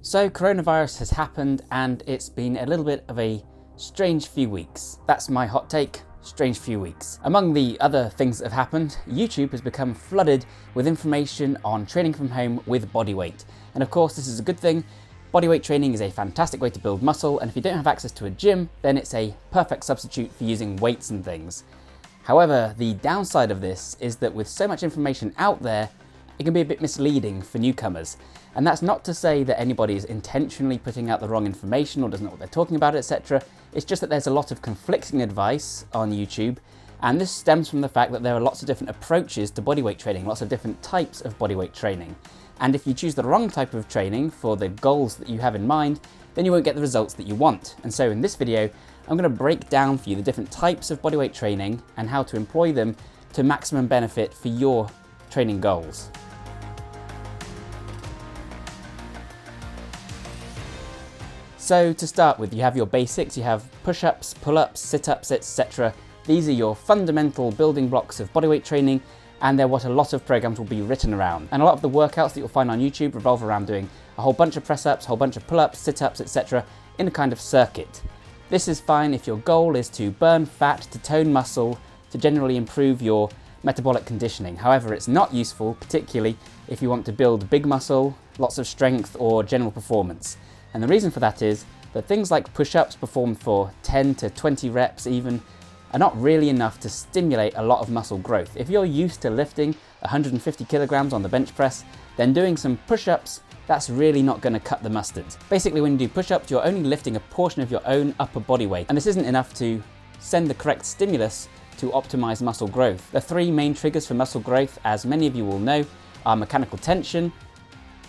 So coronavirus has happened and it's been a little bit of a strange few weeks. That's my hot take, strange few weeks. Among the other things that have happened, YouTube has become flooded with information on training from home with bodyweight. And of course this is a good thing. Bodyweight training is a fantastic way to build muscle, and if you don't have access to a gym, then it's a perfect substitute for using weights and things. However, the downside of this is that with so much information out there, it can be a bit misleading for newcomers. And that's not to say that anybody is intentionally putting out the wrong information or doesn't know what they're talking about, etc. It's just that there's a lot of conflicting advice on YouTube, and this stems from the fact that there are lots of different approaches to bodyweight training, lots of different types of bodyweight training. And if you choose the wrong type of training for the goals that you have in mind, then you won't get the results that you want. And so in this video, I'm going to break down for you the different types of bodyweight training and how to employ them to maximum benefit for your training goals. So to start with, you have your basics, you have push-ups, pull-ups, sit-ups, etc. These are your fundamental building blocks of bodyweight training, and they're what a lot of programs will be written around. And a lot of the workouts that you'll find on YouTube revolve around doing a whole bunch of press-ups, a whole bunch of pull-ups, sit-ups, etc. in a kind of circuit. This is fine if your goal is to burn fat, to tone muscle, to generally improve your metabolic conditioning. However, it's not useful, particularly if you want to build big muscle, lots of strength, or general performance. And the reason for that is that things like push-ups performed for 10 to 20 reps even are not really enough to stimulate a lot of muscle growth. If you're used to lifting 150 kilograms on the bench press, then doing some push-ups, that's really not going to cut the mustard. Basically, when you do push-ups, you're only lifting a portion of your own upper body weight, and this isn't enough to send the correct stimulus to optimize muscle growth. The three main triggers for muscle growth, as many of you will know, are mechanical tension,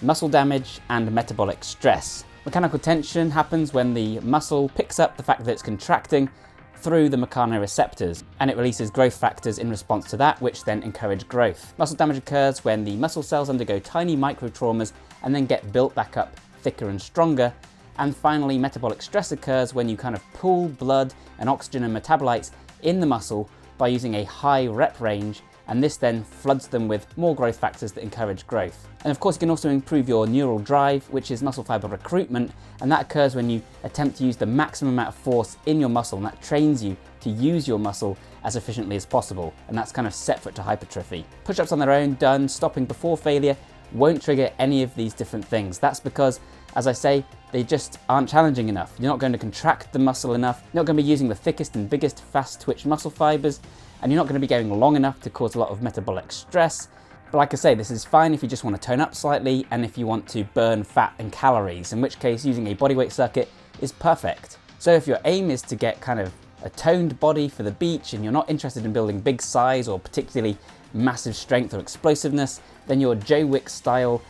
muscle damage, and metabolic stress. Mechanical tension happens when the muscle picks up the fact that it's contracting through the mechanoreceptors, and it releases growth factors in response to that, which then encourage growth. Muscle damage occurs when the muscle cells undergo tiny micro-traumas and then get built back up thicker and stronger. And finally, metabolic stress occurs when you kind of pool blood and oxygen and metabolites in the muscle by using a high rep range, and this then floods them with more growth factors that encourage growth. And of course, you can also improve your neural drive, which is muscle fiber recruitment, and that occurs when you attempt to use the maximum amount of force in your muscle, and that trains you to use your muscle as efficiently as possible, and that's kind of separate to hypertrophy. Push-ups on their own, done stopping before failure, won't trigger any of these different things. That's because, as I say, they just aren't challenging enough. You're not going to contract the muscle enough, you're not going to be using the thickest and biggest fast twitch muscle fibers, and you're not going to be going long enough to cause a lot of metabolic stress. But like I say, this is fine if you just want to tone up slightly and if you want to burn fat and calories, in which case using a bodyweight circuit is perfect. So if your aim is to get kind of a toned body for the beach and you're not interested in building big size or particularly massive strength or explosiveness, then your Joe Wick style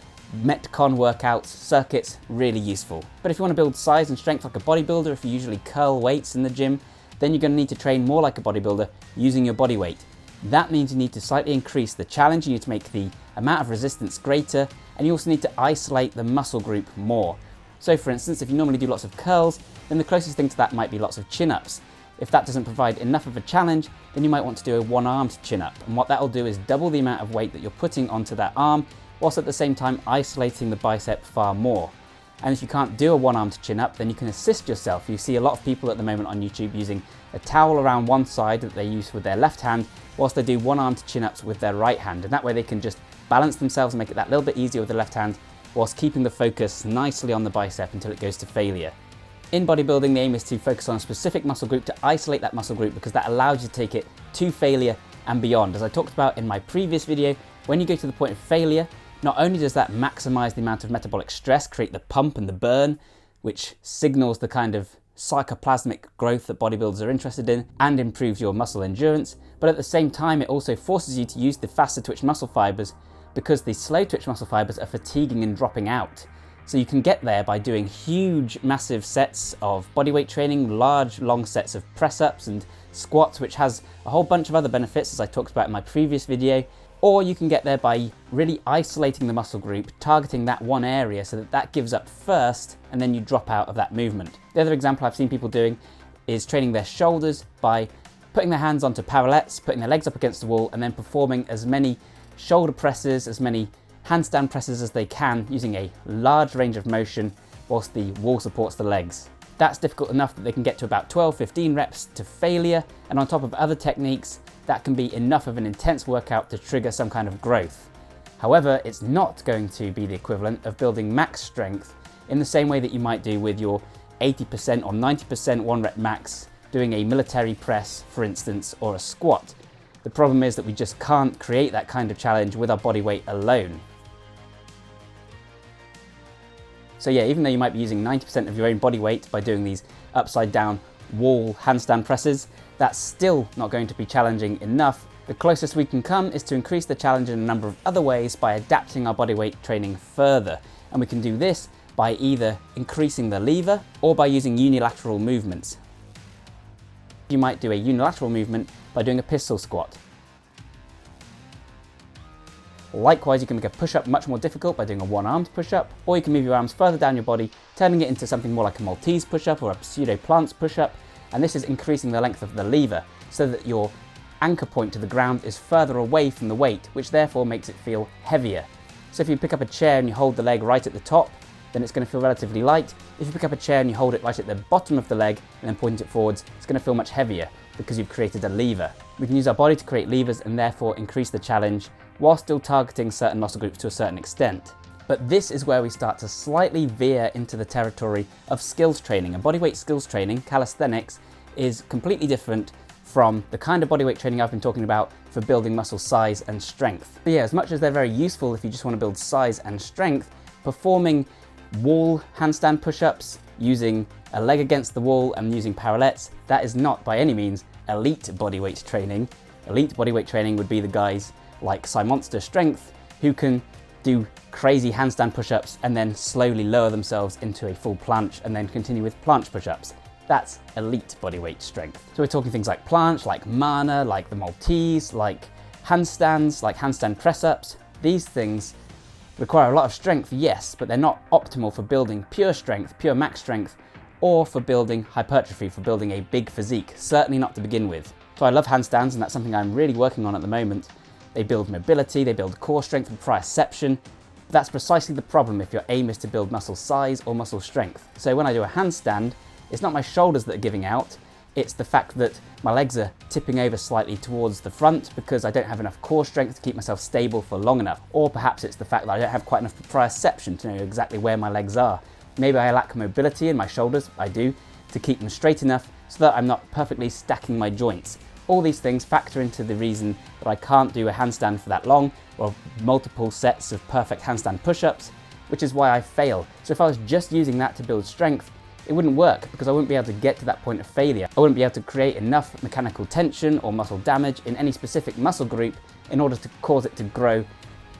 metcon workouts, circuits, really useful. But if you want to build size and strength like a bodybuilder, if you usually curl weights in the gym, then you're going to need to train more like a bodybuilder using your body weight. That means you need to slightly increase the challenge, you need to make the amount of resistance greater, and you also need to isolate the muscle group more. So for instance, if you normally do lots of curls, then the closest thing to that might be lots of chin-ups. If that doesn't provide enough of a challenge, then you might want to do a one-armed chin-up, and what that will do is double the amount of weight that you're putting onto that arm, whilst at the same time isolating the bicep far more. And if you can't do a one-armed chin-up, then you can assist yourself. You see a lot of people at the moment on YouTube using a towel around one side that they use with their left hand, whilst they do one-armed chin-ups with their right hand. And that way they can just balance themselves and make it that little bit easier with the left hand, whilst keeping the focus nicely on the bicep until it goes to failure. In bodybuilding, the aim is to focus on a specific muscle group to isolate that muscle group, because that allows you to take it to failure and beyond. As I talked about in my previous video, when you go to the point of failure, not only does that maximize the amount of metabolic stress, create the pump and the burn, which signals the kind of sarcoplasmic growth that bodybuilders are interested in and improves your muscle endurance, but at the same time it also forces you to use the faster twitch muscle fibers, because the slow twitch muscle fibers are fatiguing and dropping out. So you can get there by doing huge, massive sets of bodyweight training, large, long sets of press-ups and squats, which has a whole bunch of other benefits as I talked about in my previous video. Or you can get there by really isolating the muscle group, targeting that one area so that that gives up first, and then you drop out of that movement. The other example I've seen people doing is training their shoulders by putting their hands onto parallettes, putting their legs up against the wall, and then performing as many shoulder presses, as many handstand presses as they can, using a large range of motion whilst the wall supports the legs. That's difficult enough that they can get to about 12-15 reps to failure, and on top of other techniques, that can be enough of an intense workout to trigger some kind of growth. However, it's not going to be the equivalent of building max strength in the same way that you might do with your 80% or 90% 1 rep max doing a military press, for instance, or a squat. The problem is that we just can't create that kind of challenge with our body weight alone. So yeah, even though you might be using 90% of your own body weight by doing these upside down wall handstand presses, that's still not going to be challenging enough. The closest we can come is to increase the challenge in a number of other ways by adapting our body weight training further. And we can do this by either increasing the lever or by using unilateral movements. You might do a unilateral movement by doing a pistol squat. Likewise, you can make a push-up much more difficult by doing a one-armed push-up, or you can move your arms further down your body, turning it into something more like a Maltese push-up or a pseudo-planche push-up, and this is increasing the length of the lever so that your anchor point to the ground is further away from the weight, which therefore makes it feel heavier. So if you pick up a chair and you hold the leg right at the top, then it's going to feel relatively light. If you pick up a chair and you hold it right at the bottom of the leg and then point it forwards, it's going to feel much heavier because you've created a lever. We can use our body to create levers and therefore increase the challenge while still targeting certain muscle groups to a certain extent. But this is where we start to slightly veer into the territory of skills training. And bodyweight skills training, calisthenics, is completely different from the kind of bodyweight training I've been talking about for building muscle size and strength. But yeah, as much as they're very useful if you just want to build size and strength, performing wall handstand push-ups, using a leg against the wall and using parallettes, that is not by any means elite bodyweight training. Elite bodyweight training would be the guys like Monster Strength who can do crazy handstand push-ups and then slowly lower themselves into a full planche and then continue with planche push-ups. That's elite bodyweight strength. So we're talking things like planche, like mana, like the Maltese, like handstands, like handstand press-ups. These things require a lot of strength, yes, but they're not optimal for building pure strength, pure max strength, or for building hypertrophy, for building a big physique, certainly not to begin with. So I love handstands, and that's something I'm really working on at the moment. They build mobility, they build core strength and proprioception. That's precisely the problem if your aim is to build muscle size or muscle strength. So when I do a handstand, it's not my shoulders that are giving out, it's the fact that my legs are tipping over slightly towards the front because I don't have enough core strength to keep myself stable for long enough. Or perhaps it's the fact that I don't have quite enough proprioception to know exactly where my legs are. Maybe I lack mobility in my shoulders, I do, to keep them straight enough so that I'm not perfectly stacking my joints. All these things factor into the reason that I can't do a handstand for that long or multiple sets of perfect handstand push-ups, which is why I fail. So if I was just using that to build strength, it wouldn't work because I wouldn't be able to get to that point of failure. I wouldn't be able to create enough mechanical tension or muscle damage in any specific muscle group in order to cause it to grow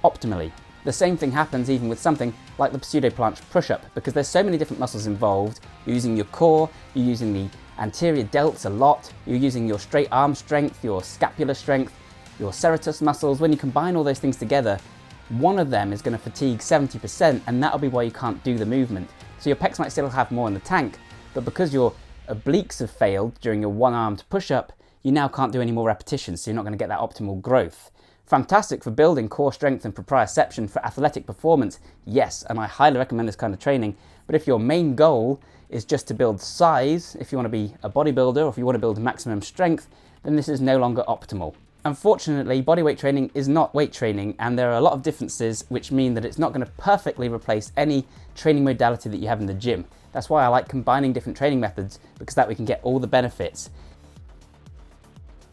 optimally. The same thing happens even with something like the pseudo-planche push-up because there's so many different muscles involved. You're using your core, you're using the anterior delts a lot, you're using your straight arm strength, your scapular strength, your serratus muscles. When you combine all those things together, one of them is going to fatigue 70%, and that'll be why you can't do the movement. So your pecs might still have more in the tank, but because your obliques have failed during your one-armed push-up, you now can't do any more repetitions, so you're not going to get that optimal growth. Fantastic for building core strength and proprioception for athletic performance, yes, and I highly recommend this kind of training, but if your main goal is just to build size, if you want to be a bodybuilder or if you want to build maximum strength, then this is no longer optimal. Unfortunately, bodyweight training is not weight training, and there are a lot of differences which mean that it's not going to perfectly replace any training modality that you have in the gym. That's why I like combining different training methods, because that we can get all the benefits.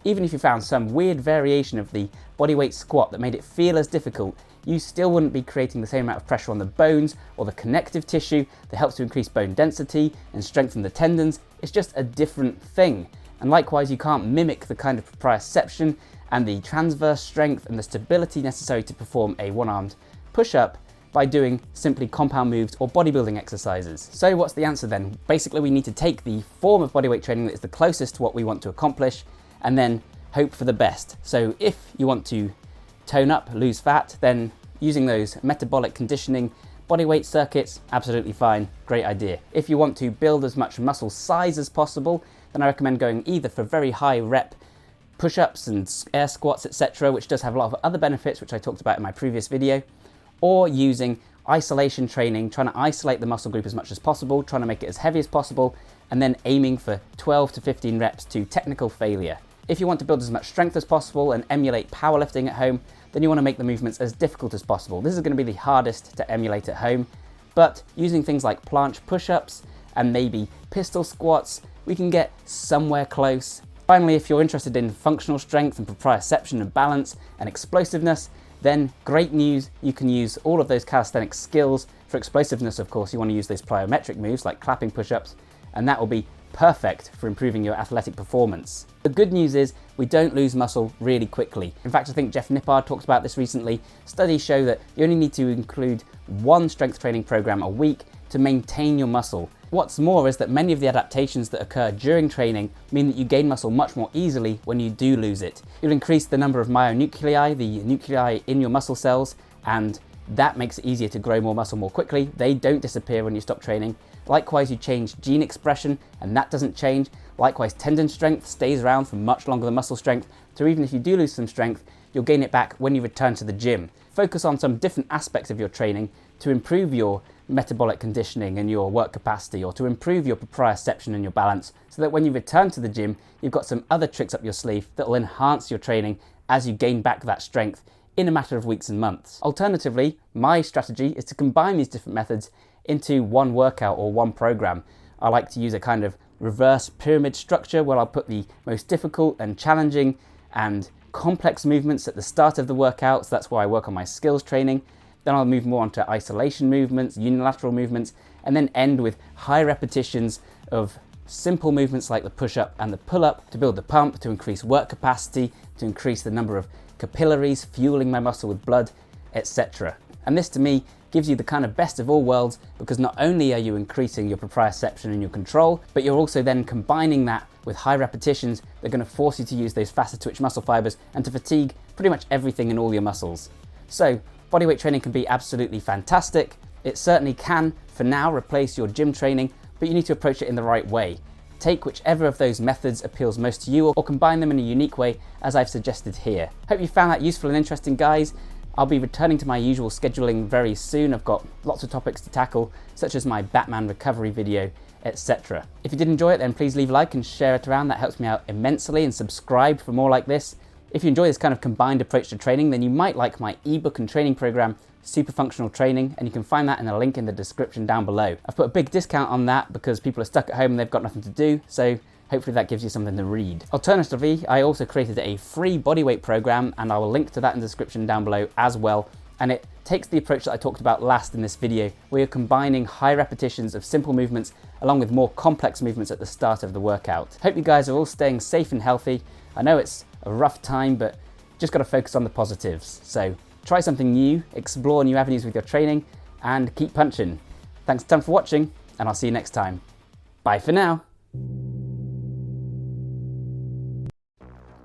Even if you found some weird variation of the bodyweight squat that made it feel as difficult, you still wouldn't be creating the same amount of pressure on the bones or the connective tissue that helps to increase bone density and strengthen the tendons. It's just a different thing. And likewise, you can't mimic the kind of proprioception and the transverse strength and the stability necessary to perform a one-armed push-up by doing simply compound moves or bodybuilding exercises. So what's the answer then? Basically, we need to take the form of bodyweight training that is the closest to what we want to accomplish and then hope for the best. So if you want to tone up, lose fat, then using those metabolic conditioning bodyweight circuits, absolutely fine, great idea. If you want to build as much muscle size as possible, then I recommend going either for very high rep push-ups and air squats, etc., which does have a lot of other benefits, which I talked about in my previous video, or using isolation training, trying to isolate the muscle group as much as possible, trying to make it as heavy as possible, and then aiming for 12 to 15 reps to technical failure. If you want to build as much strength as possible and emulate powerlifting at home, then you want to make the movements as difficult as possible. This is going to be the hardest to emulate at home, but using things like planche push-ups and maybe pistol squats, we can get somewhere close. Finally, if you're interested in functional strength and proprioception and balance and explosiveness, then great news, you can use all of those calisthenics skills. For explosiveness, of course, you want to use those plyometric moves like clapping push-ups, and that will be perfect for improving your athletic performance. The good news is we don't lose muscle really quickly. In fact, I think Jeff Nippard talked about this recently. Studies show that you only need to include one strength training program a week to maintain your muscle. What's more is that many of the adaptations that occur during training mean that you gain muscle much more easily when you do lose it. You'll increase the number of myonuclei, the nuclei in your muscle cells, and that makes it easier to grow more muscle more quickly. They don't disappear when you stop training. Likewise, you change gene expression and that doesn't change. Likewise, tendon strength stays around for much longer than muscle strength. So even if you do lose some strength, you'll gain it back when you return to the gym. Focus on some different aspects of your training to improve your metabolic conditioning and your work capacity, or to improve your proprioception and your balance, so that when you return to the gym, you've got some other tricks up your sleeve that will enhance your training as you gain back that strength in a matter of weeks and months. Alternatively, my strategy is to combine these different methods into one workout or one program. I like to use a kind of reverse pyramid structure where I'll put the most difficult and challenging and complex movements at the start of the workout, so that's where I work on my skills training. Then I'll move more onto isolation movements, unilateral movements, and then end with high repetitions of simple movements like the push-up and the pull-up to build the pump, to increase work capacity, to increase the number of capillaries fueling my muscle with blood, etc. And this to me gives you the kind of best of all worlds, because not only are you increasing your proprioception and your control, but you're also then combining that with high repetitions that are going to force you to use those faster twitch muscle fibers and to fatigue pretty much everything in all your muscles. So bodyweight training can be absolutely fantastic. It certainly can, for now, replace your gym training, but you need to approach it in the right way. Take whichever of those methods appeals most to you, or combine them in a unique way, as I've suggested here. Hope you found that useful and interesting, guys. I'll be returning to my usual scheduling very soon. I've got lots of topics to tackle, such as my Batman recovery video, etc. If you did enjoy it, then please leave a like and share it around. That helps me out immensely, and subscribe for more like this. If you enjoy this kind of combined approach to training, then you might like my ebook and training program, Super Functional Training, and you can find that in a link in the description down below. I've put a big discount on that because people are stuck at home and they've got nothing to do, so hopefully that gives you something to read. Alternatively, I also created a free bodyweight program, and I will link to that in the description down below as well. And it takes the approach that I talked about last in this video, where you're combining high repetitions of simple movements along with more complex movements at the start of the workout. Hope you guys are all staying safe and healthy. I know it's a rough time, but just got to focus on the positives. So try something new, explore new avenues with your training, and keep punching. Thanks a ton for watching, and I'll see you next time. Bye for now.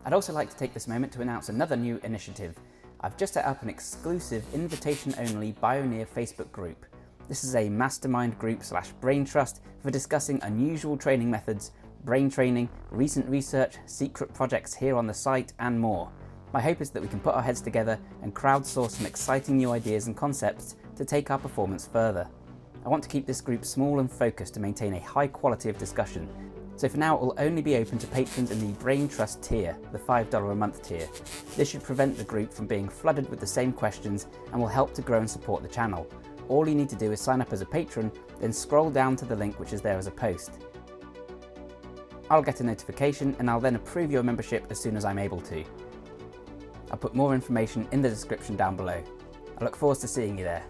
I'd also like to take this moment to announce another new initiative. I've just set up an exclusive invitation-only Bioneer Facebook group. This is a mastermind group / brain trust for discussing unusual training methods, brain training, recent research, secret projects here on the site, and more. My hope is that we can put our heads together and crowdsource some exciting new ideas and concepts to take our performance further. I want to keep this group small and focused to maintain a high quality of discussion. So for now, it will only be open to patrons in the Brain Trust tier, the $5 a month tier. This should prevent the group from being flooded with the same questions and will help to grow and support the channel. All you need to do is sign up as a patron, then scroll down to the link which is there as a post. I'll get a notification and I'll then approve your membership as soon as I'm able to. I'll put more information in the description down below. I look forward to seeing you there.